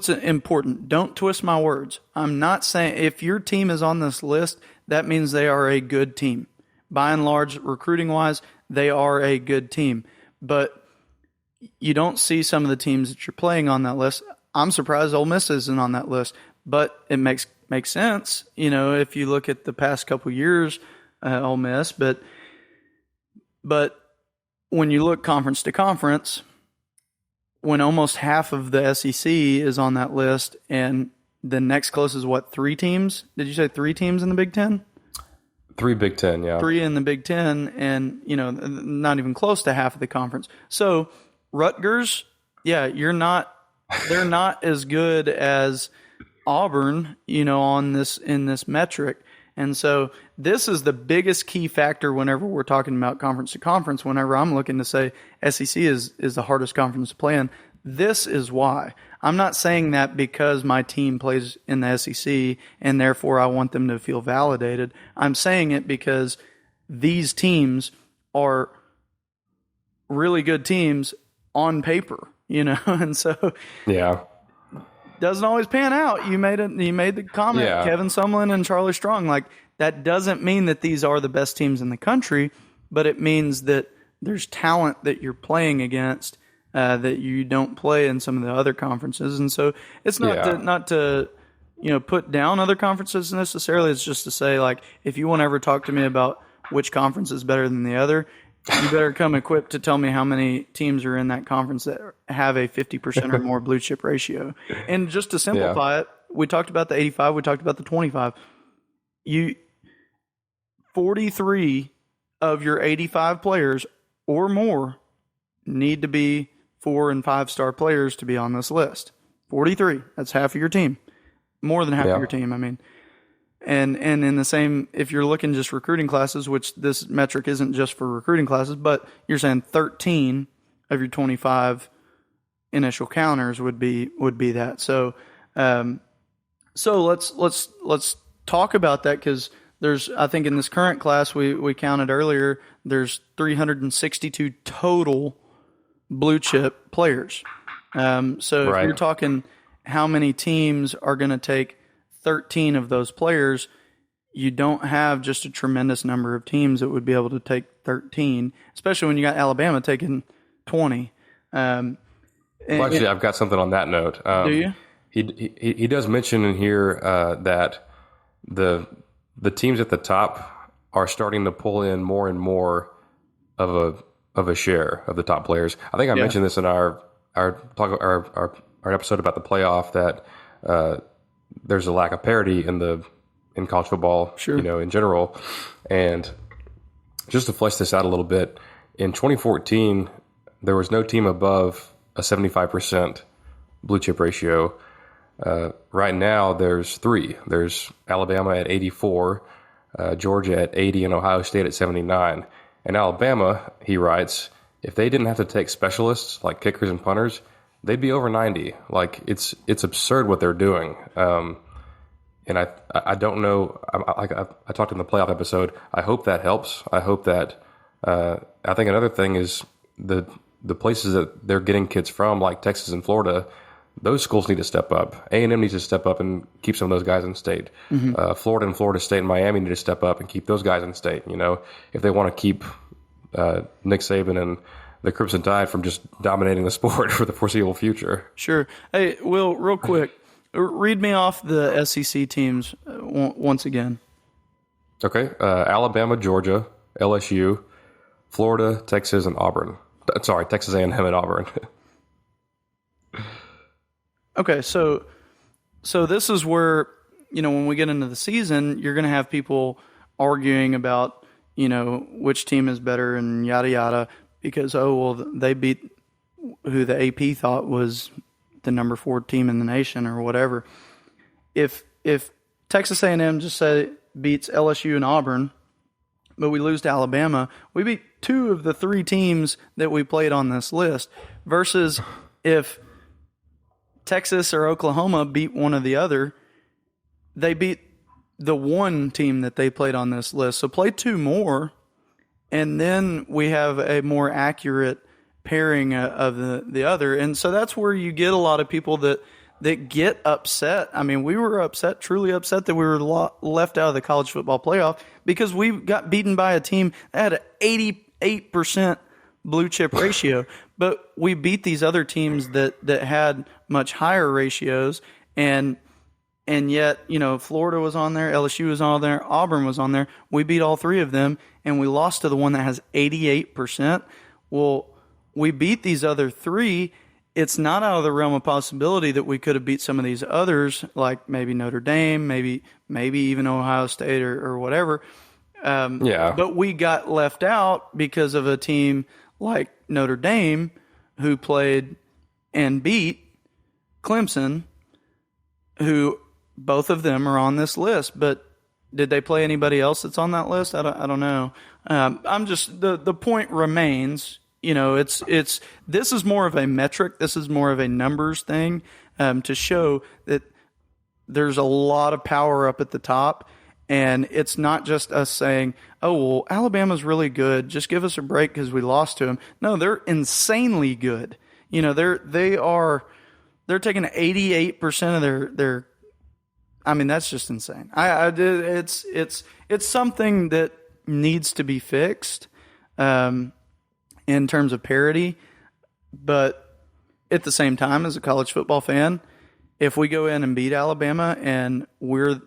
important. Don't twist my words. I'm not saying if your team is on this list, that means they are a good team. By and large, recruiting-wise, they are a good team. But you don't see some of the teams that you're playing on that list. I'm surprised Ole Miss isn't on that list, but it makes sense, if you look at the past couple years, Ole Miss. But when you look conference to conference, when almost half of the SEC is on that list, and the next closest is 3 teams? Did you say 3 teams in the Big Ten? 3 Big Ten, yeah. 3 in the Big Ten, and not even close to half of the conference. So Rutgers, yeah, they're not as good as Auburn, in this metric. And so this is the biggest key factor whenever we're talking about conference to conference. Whenever I'm looking to say SEC is the hardest conference to play in, this is why. I'm not saying that because my team plays in the SEC and therefore I want them to feel validated. I'm saying it because these teams are really good teams on paper, and so yeah. Doesn't always pan out. You made the comment, yeah. Kevin Sumlin and Charlie Strong. Like, that doesn't mean that these are the best teams in the country, but it means that there's talent that you're playing against that you don't play in some of the other conferences. And so it's not to put down other conferences necessarily. It's just to say, like, if you want to ever talk to me about which conference is better than the other, you better come equipped to tell me how many teams are in that conference that have a 50% or more blue chip ratio. And just to simplify it, we talked about the 85, we talked about the 25. 43 of your 85 players or more need to be 4- and 5-star players to be on this list. 43, that's half of your team. More than half of your team, I mean. And in the same, if you're looking just recruiting classes, which this metric isn't just for recruiting classes, but you're saying 13 of your 25 initial counters would be that. So let's talk about that, because there's, I think in this current class we counted earlier, there's 362 total blue chip players. So if Right. you're talking how many teams are going to take 13 of those players, you don't have just a tremendous number of teams that would be able to take 13, especially when you got Alabama taking 20. Well, actually, I've got something on that note. Do you? He does mention in here that the teams at the top are starting to pull in more and more of a share of the top players. I think I mentioned this in our episode about the playoff, that there's a lack of parity in college football, in general. And just to flesh this out a little bit, in 2014, there was no team above a 75% blue chip ratio. Right now, there's 3. There's Alabama at 84, Georgia at 80, and Ohio State at 79. And Alabama, he writes, if they didn't have to take specialists like kickers and punters, they'd be over 90. Like, it's absurd what they're doing. And I don't know. I talked in the playoff episode. I hope that helps. I hope that. I think another thing is the places that they're getting kids from, like Texas and Florida. Those schools need to step up. A&M needs to step up and keep some of those guys in state. Florida and Florida State and Miami need to step up and keep those guys in state. If they want to keep Nick Saban and the Crimson Tide from just dominating the sport for the foreseeable future. Sure. Hey, Will, real quick, read me off the SEC teams once again. Okay. Alabama, Georgia, LSU, Florida, Texas, and Auburn. Sorry, Texas A&M and Auburn. Okay, so this is where, when we get into the season, you're going to have people arguing about, which team is better and yada yada, because they beat who the AP thought was the number 4 team in the nation or whatever. If Texas A&M just say beats LSU and Auburn, but we lose to Alabama, we beat 2 of the 3 teams that we played on this list, versus if Texas or Oklahoma beat one or the other, they beat the 1 team that they played on this list. So play 2 more, and then we have a more accurate pairing of the other. And so that's where you get a lot of people that get upset. I mean, we were truly upset that we were left out of the college football playoff because we got beaten by a team that had an 88% blue chip ratio, but we beat these other teams that had much higher ratios, and yet, Florida was on there, LSU was on there, Auburn was on there. We beat all 3 of them, and we lost to the one that has 88%. Well, we beat these other 3. It's not out of the realm of possibility that we could have beat some of these others, like maybe Notre Dame, maybe even Ohio State or whatever. But we got left out because of a team like Notre Dame, who played and beat Clemson, who both of them are on this list. But did they play anybody else that's on that list? I don't know. I'm just the point remains. This is more of a metric. This is more of a numbers thing to show that there's a lot of power up at the top. And it's not just us saying, oh, well, Alabama's really good. Just give us a break because we lost to them. No, they're insanely good. They're taking 88% of their. I mean, that's just insane. It's something that needs to be fixed in terms of parity. But at the same time, as a college football fan, if we go in and beat Alabama and we're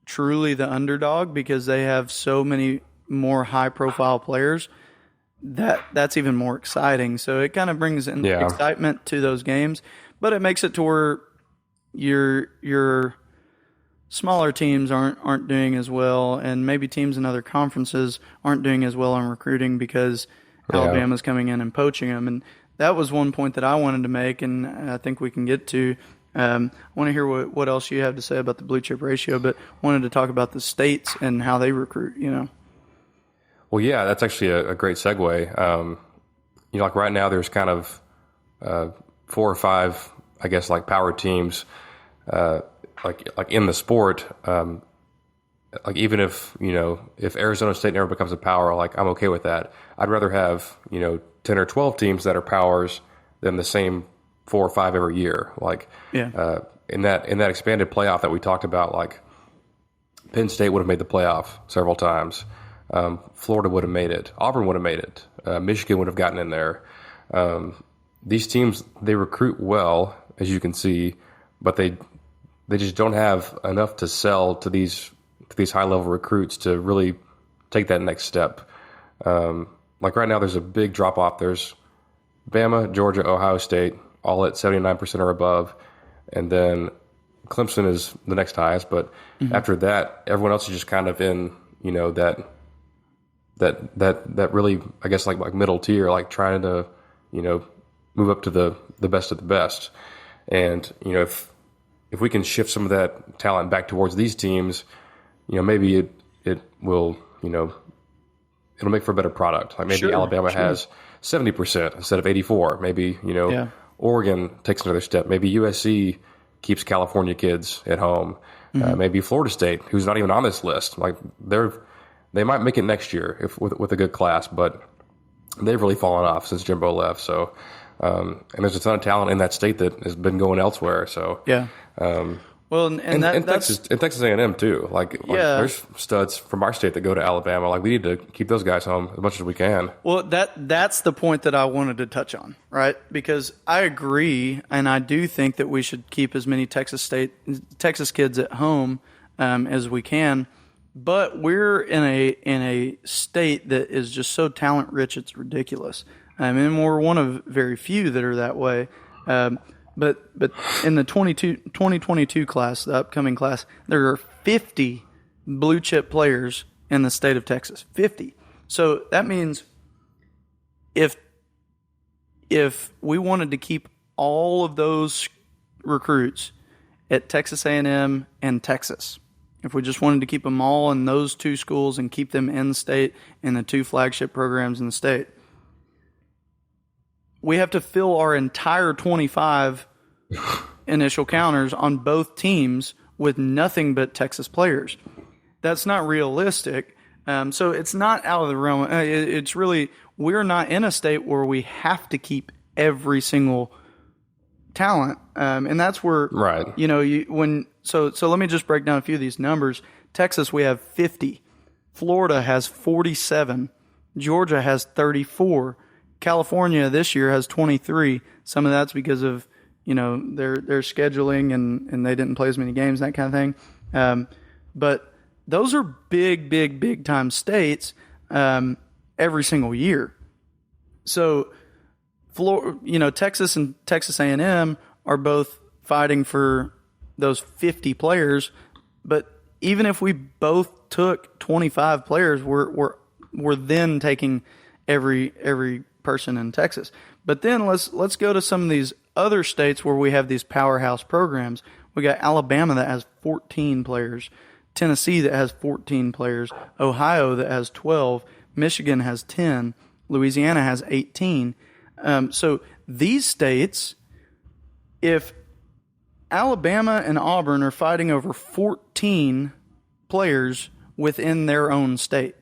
truly the underdog because they have so many more high-profile players, that's even more exciting. So it kind of brings in excitement to those games, but it makes it to where your smaller teams aren't doing as well, and maybe teams in other conferences aren't doing as well on recruiting because Alabama's coming in and poaching them. And that was one point that I wanted to make, and I think we can get to. I want to hear what else you have to say about the blue chip ratio, but wanted to talk about the states and how they recruit, Well, yeah, that's actually a great segue. Like right now there's kind of 4 or 5, I guess, like power teams, like in the sport. Like even if Arizona State never becomes a power, like I'm okay with that. I'd rather have, 10 or 12 teams that are powers than the same 4 or 5 every year. Like in that expanded playoff that we talked about, like Penn State would have made the playoff several times. Florida would have made it. Auburn would have made it. Michigan would have gotten in there. These teams, they recruit well, as you can see, but they just don't have enough to sell to these high level recruits to really take that next step. Like right now, there's a big drop off. There's Bama, Georgia, Ohio State, all at 79% or above, and then Clemson is the next highest. But after that, everyone else is just kind of in that really, I guess, like middle tier, like trying to move up to the best of the best. And if we can shift some of that talent back towards these teams, maybe it will it'll make for a better product. Like maybe Alabama has 70% instead of 84%. Maybe Oregon takes another step. Maybe USC keeps California kids at home. Maybe Florida State, who's not even on this list, like they might make it next year with a good class, but they've really fallen off since Jimbo left. So, and there's a ton of talent in that state that has been going elsewhere. So well, and Texas A&M too. Like there's studs from our state that go to Alabama. Like we need to keep those guys home as much as we can. Well, that's the point that I wanted to touch on, right? Because I agree, and I do think that we should keep as many Texas kids at home as we can. But we're in a state that is just so talent rich, it's ridiculous. And we're one of very few that are that way. But in the 2022 class, the upcoming class, there are 50 blue chip players in the state of Texas. 50. So that means if we wanted to keep all of those recruits at Texas A&M and Texas, if we just wanted to keep them all in those two schools and keep them in state in the two flagship programs in the state, we have to fill our entire 25 initial counters on both teams with nothing but Texas players. That's not realistic. So it's not out of the realm. It's really, we're not in a state where we have to keep every single talent. And that's where, so let me just break down a few of these numbers. Texas, we have 50. Florida has 47. Georgia has 34. California this year has 23. Some of that's because of their scheduling and they didn't play as many games, that kind of thing. But those are big time states every single year. So Texas and Texas A&M are both fighting for those 50 players. But even if we both took 25 players, we're then taking every person in Texas. But then let's go to some of these other states where we have these powerhouse programs. We got Alabama that has 14 players, Tennessee that has 14 players, Ohio that has 12, Michigan has 10, Louisiana has 18. So these states, if Alabama and Auburn are fighting over 14 players within their own state,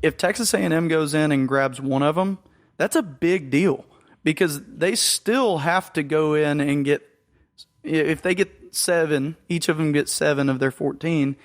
if Texas A&M goes in and grabs one of them, that's a big deal because they still have to go in and get, if they get 7, each of them gets 7 of their 14,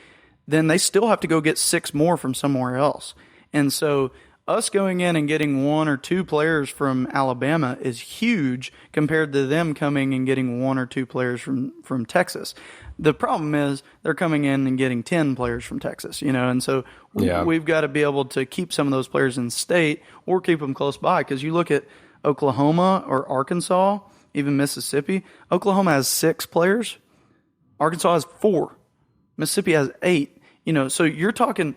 then they still have to go get 6 more from somewhere else. And so us going in and getting 1 or 2 players from Alabama is huge compared to them coming and getting 1 or 2 players from Texas. The problem is they're coming in and getting 10 players from Texas, and so we've got to be able to keep some of those players in state or keep them close by. Because you look at Oklahoma or Arkansas, even Mississippi. Oklahoma has 6 players. Arkansas has 4. Mississippi has 8. So you're talking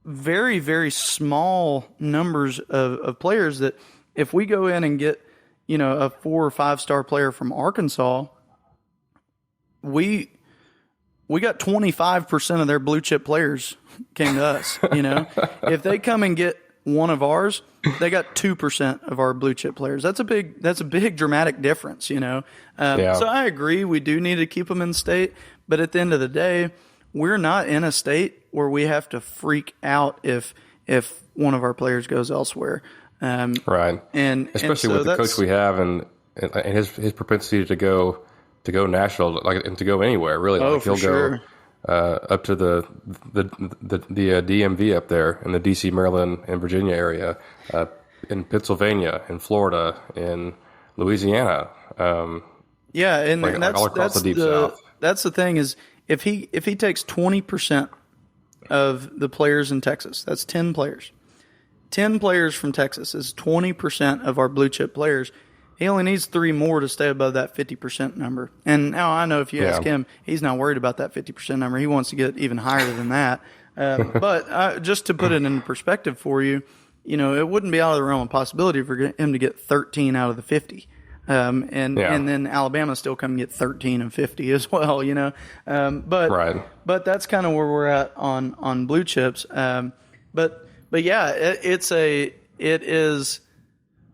very, very small numbers of players that if we go in and get, a 4 or 5 star player from Arkansas, we got 25% of their blue chip players came to us. If they come and get one of ours, they got 2% of our blue chip players. That's a big dramatic difference. So I agree, we do need to keep them in state, but at the end of the day, we're not in a state where we have to freak out if one of our players goes elsewhere. Right. And especially so with the coach we have and his propensity to go national, like, and to go anywhere really. Oh, Like he'll for sure. go up to the DMV up there in the DC, Maryland, and Virginia area, in Pennsylvania, in Florida, in Louisiana. Yeah, and, Like, and that's all across that's the Deep South. That's the thing is if he takes 20% of the players in Texas, that's 10 players. 10 players from Texas is 20% of our blue chip players. He only needs 3 more to stay above that 50% number. And now I know if you ask him, he's not worried about that 50% number. He wants to get even higher than that. But just to put it in perspective for you, it wouldn't be out of the realm of possibility for him to get 13 out of the 50. And then Alabama still come and get 13 and 50 as well, But that's kind of where we're at on blue chips. But yeah, it is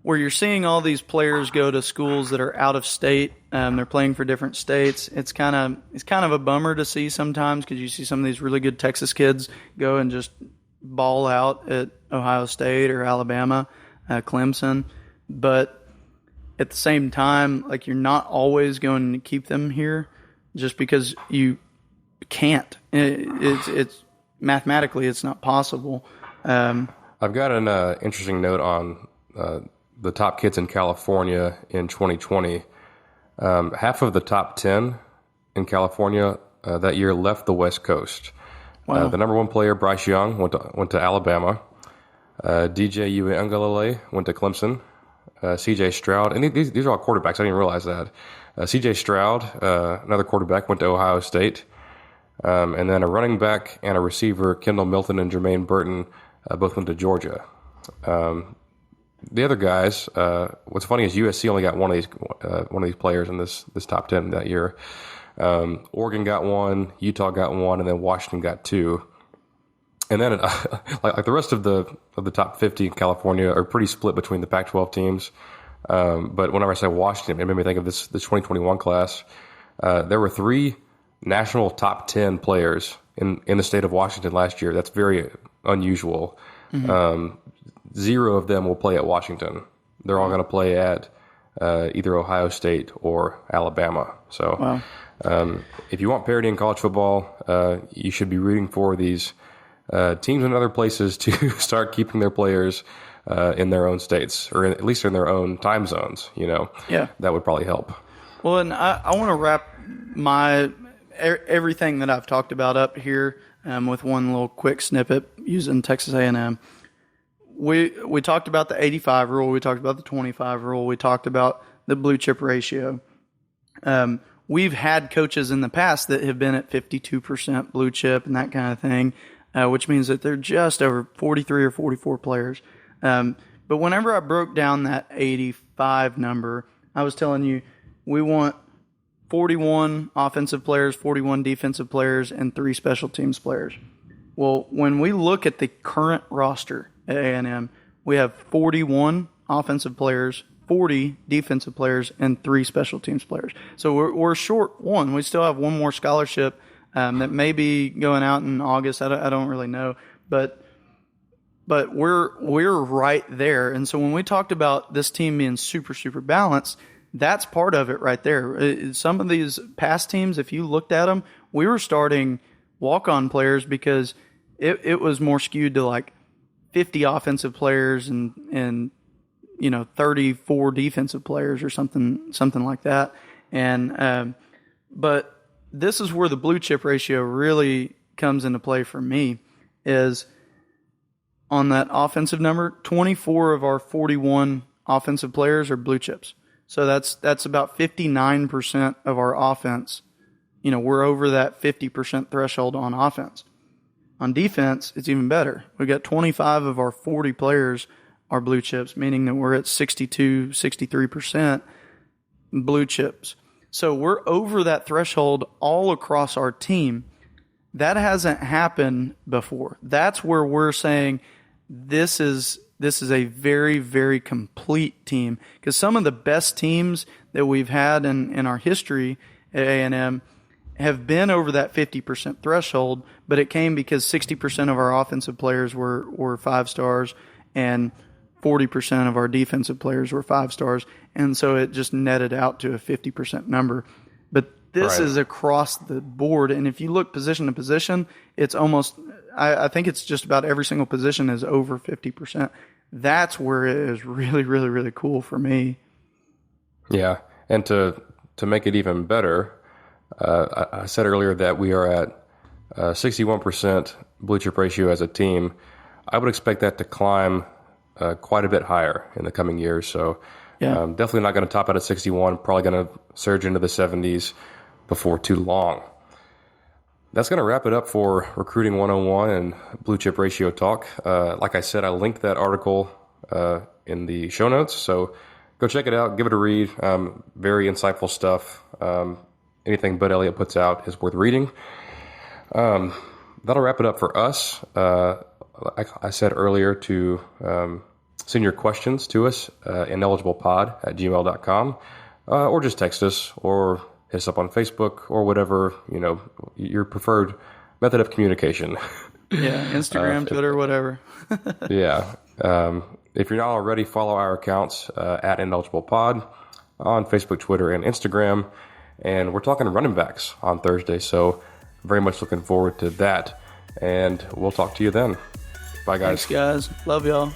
where you're seeing all these players go to schools that are out of state. They're playing for different states. It's kind of a bummer to see sometimes because you see some of these really good Texas kids go and just ball out at Ohio State or Alabama, Clemson. But at the same time, like, you're not always going to keep them here just because you can't. It's mathematically it's not possible. I've got an interesting note on the top kids in California in 2020. Half of the top 10 in California that year left the West Coast. Wow. The number 1 player, Bryce Young, went to Alabama. DJ Uiagalelei went to Clemson. C.J. Stroud, and these are all quarterbacks. I didn't realize that. C.J. Stroud, another quarterback, went to Ohio State. And then a running back and a receiver, Kendall Milton and Jermaine Burton, both went to Georgia. The other guys, what's funny is USC only got one of these players in this top 10 that year. Oregon got 1, Utah got 1, and then Washington got 2. And then like the rest of the top 50 in California are pretty split between the Pac-12 teams. But whenever I say Washington, it made me think of this 2021 class. There were 3 national top 10 players in the state of Washington last year. That's very unusual. Mm-hmm. 0 of them will play at Washington. They're all going to play at either Ohio State or Alabama. So if you want parity in college football, you should be rooting for these teams in other places to start keeping their players in their own states, or at least in their own time zones. Yeah, that would probably help. Well, and I want to wrap everything that I've talked about up here with one little quick snippet using Texas A&M. We talked about the 85 rule. We talked about the 25 rule. We talked about the blue chip ratio. We've had coaches in the past that have been at 52% blue chip and that kind of thing. Which means that they're just over 43 or 44 players. But whenever I broke down that 85 number, I was telling you we want 41 offensive players, 41 defensive players, and 3 special teams players. Well, when we look at the current roster at A&M, we have 41 offensive players, 40 defensive players, and 3 special teams players. So we're short 1. We still have 1 more scholarship that may be going out in August. I don't really know, but we're right there. And so when we talked about this team being super, super balanced, that's part of it right there. Some of these past teams, if you looked at them, we were starting walk-on players because it was more skewed to like 50 offensive players and 34 defensive players or something like that. And but this is where the blue chip ratio really comes into play for me, is on that offensive number, 24 of our 41 offensive players are blue chips. So that's about 59% of our offense. We're over that 50% threshold on offense. On defense, it's even better. We got 25 of our 40 players are blue chips, meaning that we're at 62, 63% blue chips. So we're over that threshold all across our team. That hasn't happened before. That's where we're saying this is a very, very complete team. Because some of the best teams that we've had in our history at A&M have been over that 50% threshold, but it came because 60% of our offensive players were 5 stars and 40% of our defensive players were 5 stars. And so it just netted out to a 50% number. But this Right. is across the board. And if you look position to position, it's almost, I think it's just about every single position is over 50%. That's where it is really, really, really cool for me. Yeah, and to make it even better, I said earlier that we are at 61% blue chip ratio as a team. I would expect that to climb quite a bit higher in the coming years. So definitely not going to top out at 61, probably going to surge into the 70s before too long. That's going to wrap it up for Recruiting 101 and Blue Chip Ratio Talk. Like I said, I linked that article in the show notes, so go check it out, give it a read. Very insightful stuff. Anything Bud Elliot puts out is worth reading. That'll wrap it up for us. I said earlier to send your questions to us, ineligiblepod@gmail.com, or just text us, or hit us up on Facebook, or whatever, your preferred method of communication. Yeah, Instagram, Twitter, whatever. Yeah. If you're not already, follow our accounts at ineligiblepod on Facebook, Twitter, and Instagram. And we're talking running backs on Thursday, so very much looking forward to that. And we'll talk to you then. Bye, guys. Thanks, guys. Love y'all.